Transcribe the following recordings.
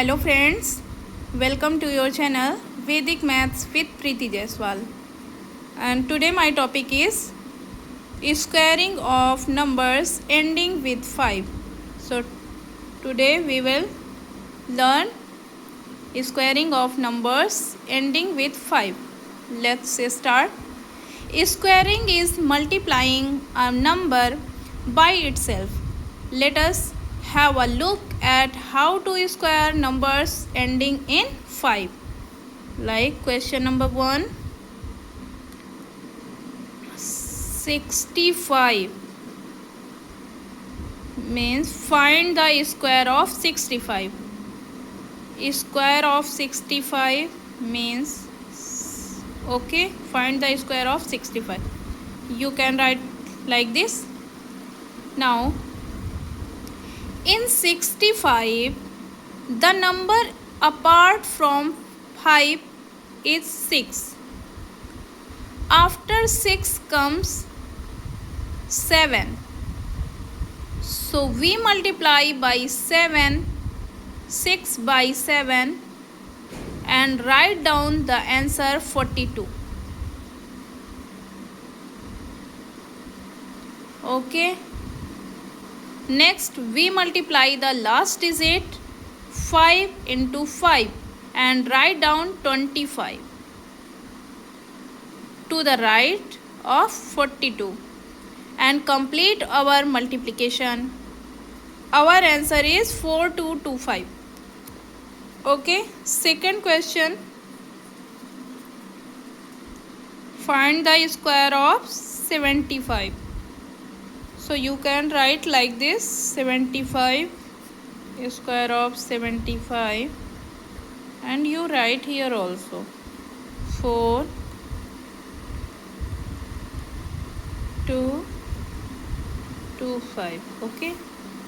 Hello friends, welcome to your channel Vedic Maths with Preeti Jaiswal. And today my topic is squaring of numbers ending with 5. So today we will learn squaring of numbers ending with 5. Let's start. Squaring is multiplying a number by itself. Let us have a look at how to square numbers ending in 5. Like question number 1, 65 means find the square of 65. Square of 65 means find the square of 65. You can write like this. Now in 65 the number apart from 5 is 6. After 6 comes 7. So we multiply by 7, 6 by 7 and write down the answer 42. Okay. Next we multiply the last digit 5 into 5 and write down 25 to the right of 42 and complete our multiplication. Our answer is 4225. Okay, second question. Find the square of 75. So you can write like this: 75, square of 75, and you write here also 4, 2, 2, 5. Okay,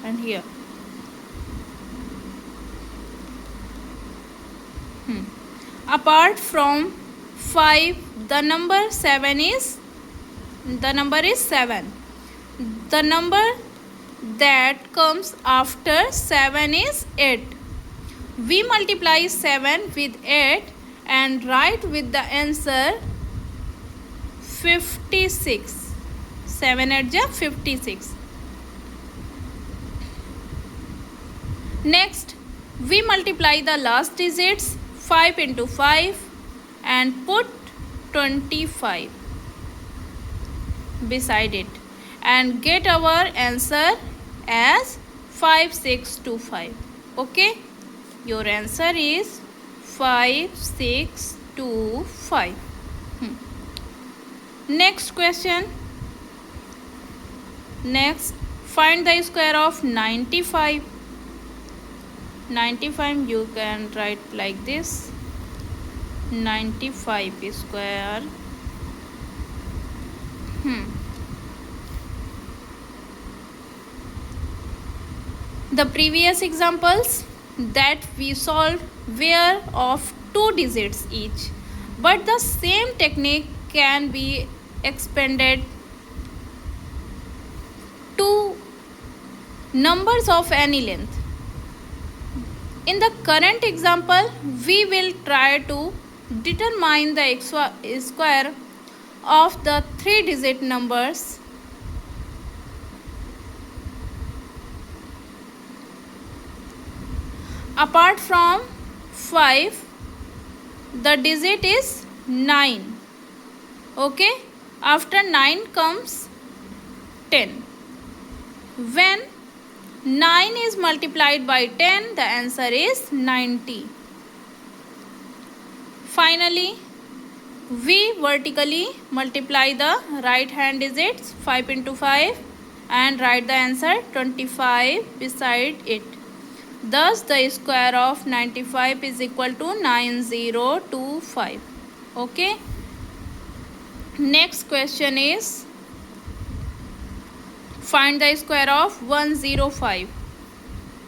and here apart from 5 the number is 7. The number that comes after 7 is 8. We multiply 7 with 8 and write with the answer 56. 7 8 ja 56. Next we multiply the last digits 5 into 5 and put 25 beside it and get our answer as 5625. Okay, your answer is 5625. Next question. Next, find the square of 95. 95 you can write like this: 95 square. The previous examples that we solved were of 2 digits each, but the same technique can be expanded to numbers of any length. In the current example, we will try to determine the square of the 3-digit numbers. Apart from 5, the digit is 9. Okay, after 9 comes 10. When 9 is multiplied by 10, the answer is 90. Finally, we vertically multiply the right hand digits 5 into 5 and write the answer 25 beside it. Thus, the square of 95 is equal to 9025. Okay. Next question is find the square of 105.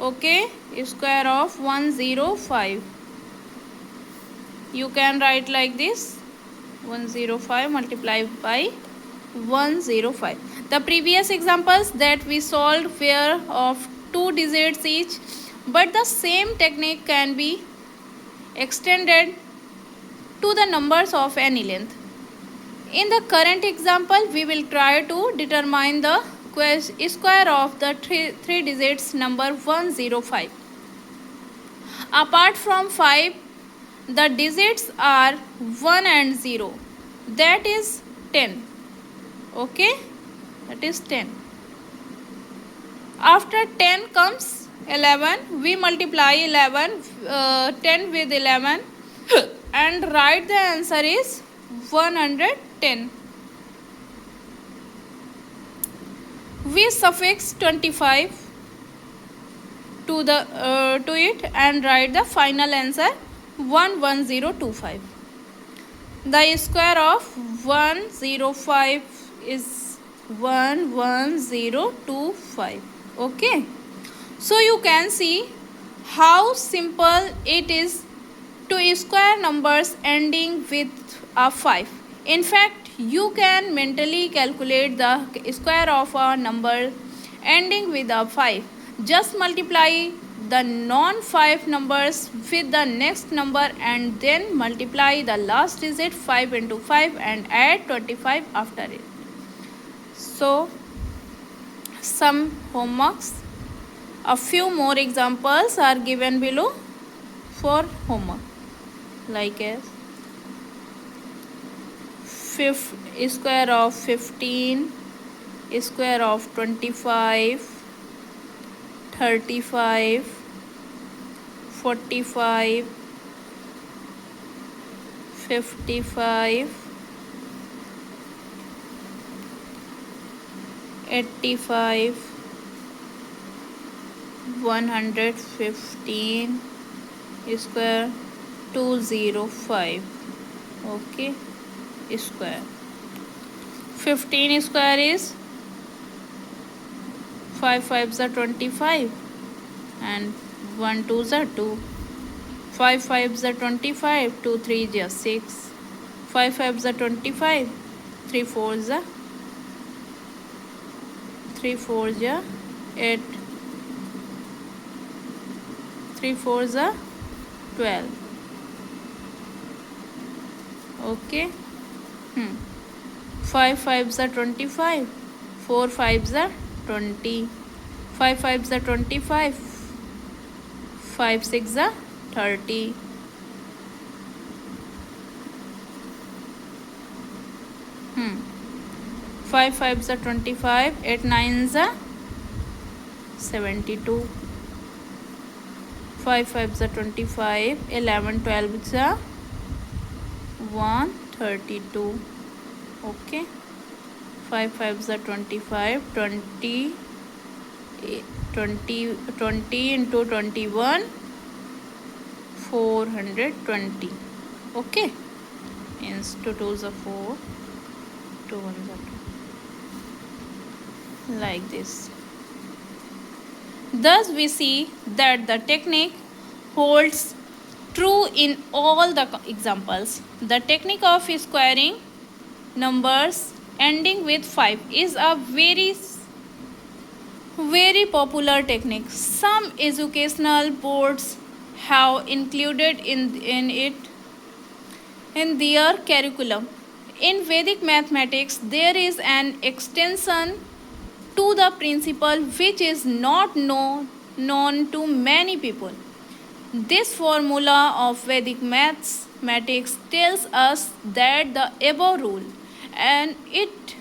Okay, square of 105. You can write like this: 105 multiplied by 105. The previous examples that we solved were of 2 digits each, but the same technique can be extended to the numbers of any length. In the current example, we will try to determine the square of the three digits number 105. Apart from 5, the digits are 1 and 0. That is 10. Okay? That is 10. After 10 comes 11. We multiply 10 with 11 and write the answer is 110. We suffix 25 to it and write the final answer 11025. The square of 105 is 11025. Okay, so you can see how simple it is to square numbers ending with a 5. In fact, you can mentally calculate the square of a number ending with a 5. Just multiply the non-5 numbers with the next number and then multiply the last digit 5 into 5 and add 25 after it. So, some homeworks. A few more examples are given below for homework, like as square of 15, square of 25, 35, 45, 55, 85, 115 square 205. Okay, square 15 square is 5 5s are 25 and 1 2s are 2. 5 5s are 25, 2 3s are 6. 5 5s are 25, 3 4s are 8. 3 4s are 12. Okay. 5 5s are 25, 4 5s are 20. 5 5s are 25, 5 6 are 30. 5 5s are 25, 8 9s are 72. 5 5s are 25, 11 12s are 132. Okay, 5 5s are 25, 20 into 21, 420. Okay, means 2 2s are 4, 2 1s are 2, like this. Thus we see that the technique holds true in all the examples. The technique of squaring numbers ending with 5 is a very popular technique. Some educational boards have included in it in their curriculum. In Vedic mathematics, there is an extension to the principle which is not known to many people. This formula of Vedic mathematics tells us that the above rule and it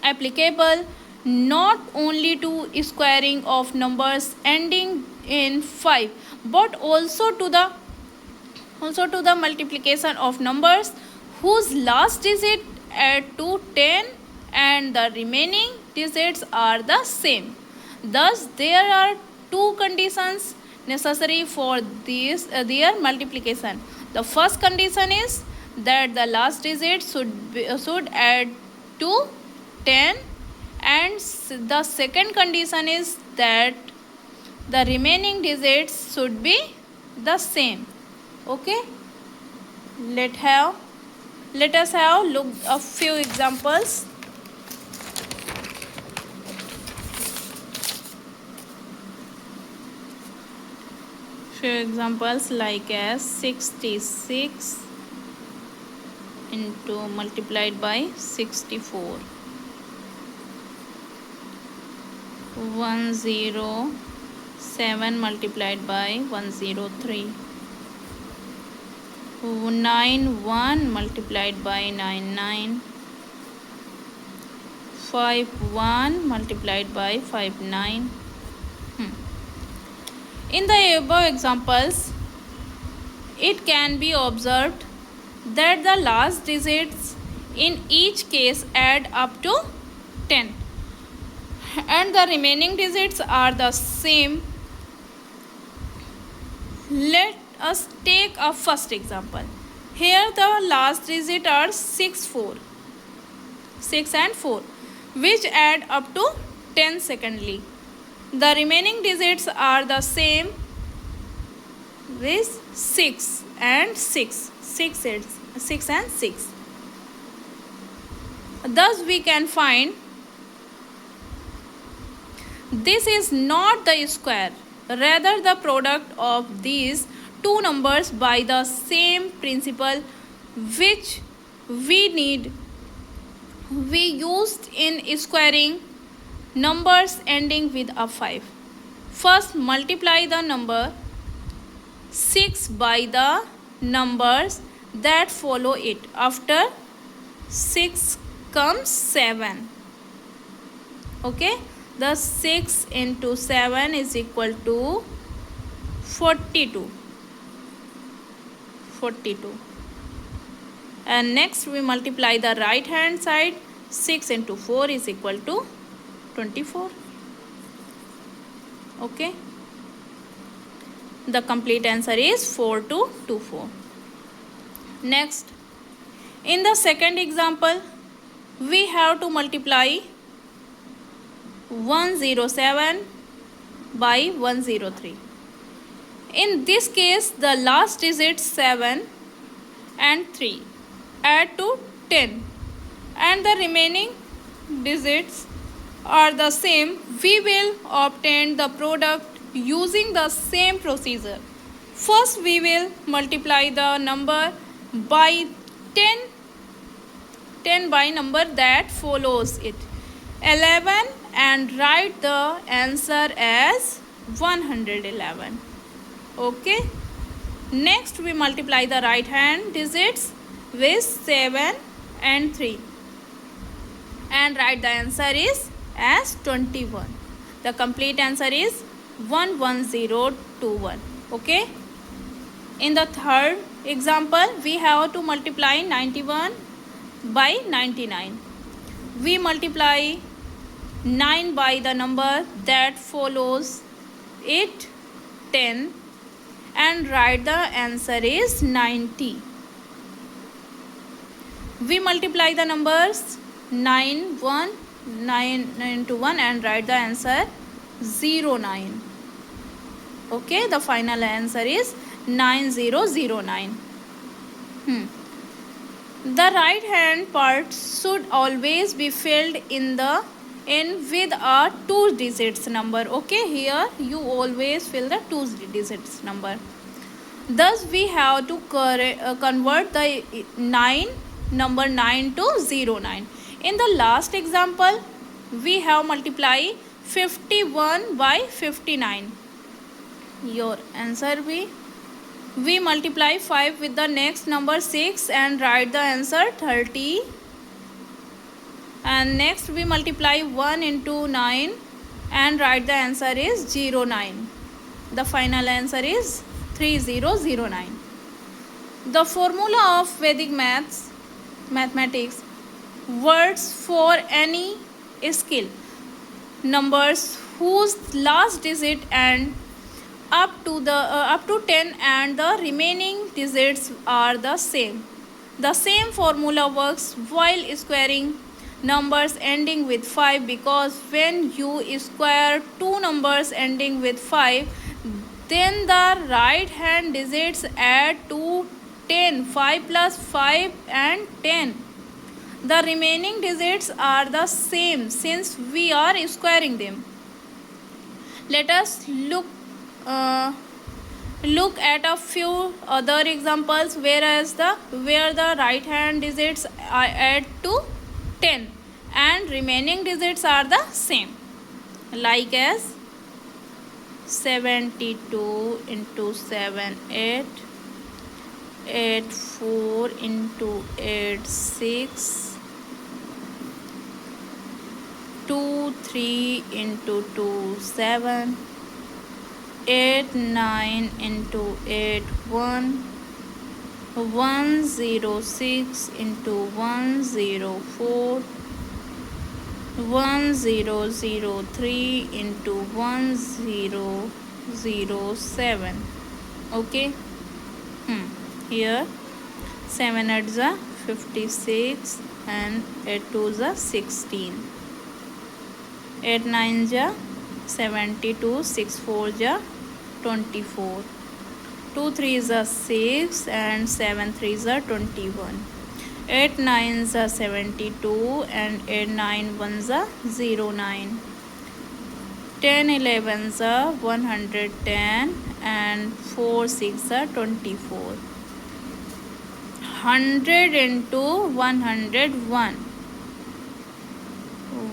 applicable not only to squaring of numbers ending in 5 but also to the multiplication of numbers whose last digit add to 10 and the remaining digits are the same. Thus there are two conditions necessary for their multiplication. The first condition is that the last digit should add to 10 and the second condition is that the remaining digits should be the same. Okay, let us have look a few examples. Few examples like as 66 into multiplied by 64, 107 multiplied by 103, 91 multiplied by 99, 51 multiplied by 59. In the above examples, it can be observed that the last digits in each case add up to 10 and the remaining digits are the same. Let us take a first example. Here the last digit are 6 and 4, which add up to 10 secondly. The remaining digits are the same with 6 and 6. 6 and 6. Thus we can find this is not the square, rather the product of these two numbers by the same principle which we used in squaring numbers ending with a 5. First multiply the number 6 by the numbers that follow it. After 6 comes 7. Okay, the 6 into 7 is equal to 42. And next we multiply the right hand side. 6 into 4 is equal to 24. Okay, the complete answer is 4224. Next, in the second example, we have to multiply 107 by 103. In this case, the last digits 7 and 3 add to 10 and the remaining digits are the same. We will obtain the product using the same procedure. First we will multiply the number by 10 by number that follows it, 11, and write the answer as 111. Okay, next we multiply the right hand digits with 7 and 3 and write the answer is as 21. The complete answer is 11021. Okay, in the third example we have to multiply 91 by 99. We multiply 9 by the number that follows it, 10, and write the answer is 90. We multiply the numbers 9 into 1 and write the answer 09. Okay, the final answer is 9009. The right hand part should always be filled in with a 2 digits number. Okay, here you always fill the 2 digits number. Thus we have to convert the number 9 to 09. In the last example, we have multiply 51 by 59. Your answer be, we multiply 5 with the next number 6 and write the answer 30. And next we multiply 1 into 9 and write the answer is 09. The final answer is 3009. The formula of Vedic mathematics, words for any skill, numbers whose last digit and up to 10 and the remaining digits are the same. The same formula works while squaring numbers ending with 5, because when you square two numbers ending with 5, then the right hand digits add to 10. 5 plus 5 and 10. The remaining digits are the same since we are squaring them. Let us Look at a few other examples where the right hand digits are add to 10 and remaining digits are the same, like as 72 into 7 8, 84 into 8 6, 2 3 into 2 7, 8 9 into 8 1, 106 into 104, 1003 into 1007. Okay. Here 7 8s are 56 and 8 2s are 16. 8 9s are 72, 6 4s are 24. 2 3s are 6 and 7 3s are 21. 8 9s are 72 and 8 9 1s are 09. 10 11s are 110 and 4 6 are 24. 100 into 101.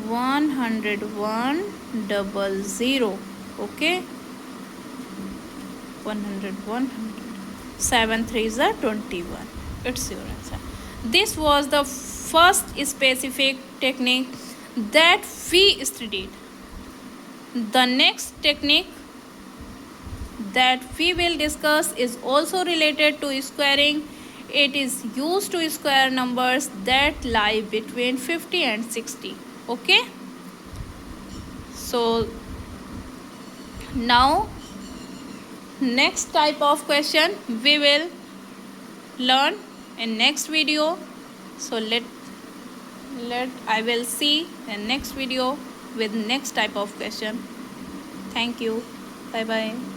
101 double 0. Okay. 100. 7 3s are 21. It's your answer. This was the first specific technique that we studied. The next technique that we will discuss is also related to squaring. It is used to square numbers that lie between 50 and 60. Okay. So now next type of question we will learn in next video. So I will see the next video with next type of question. Thank you. Bye bye.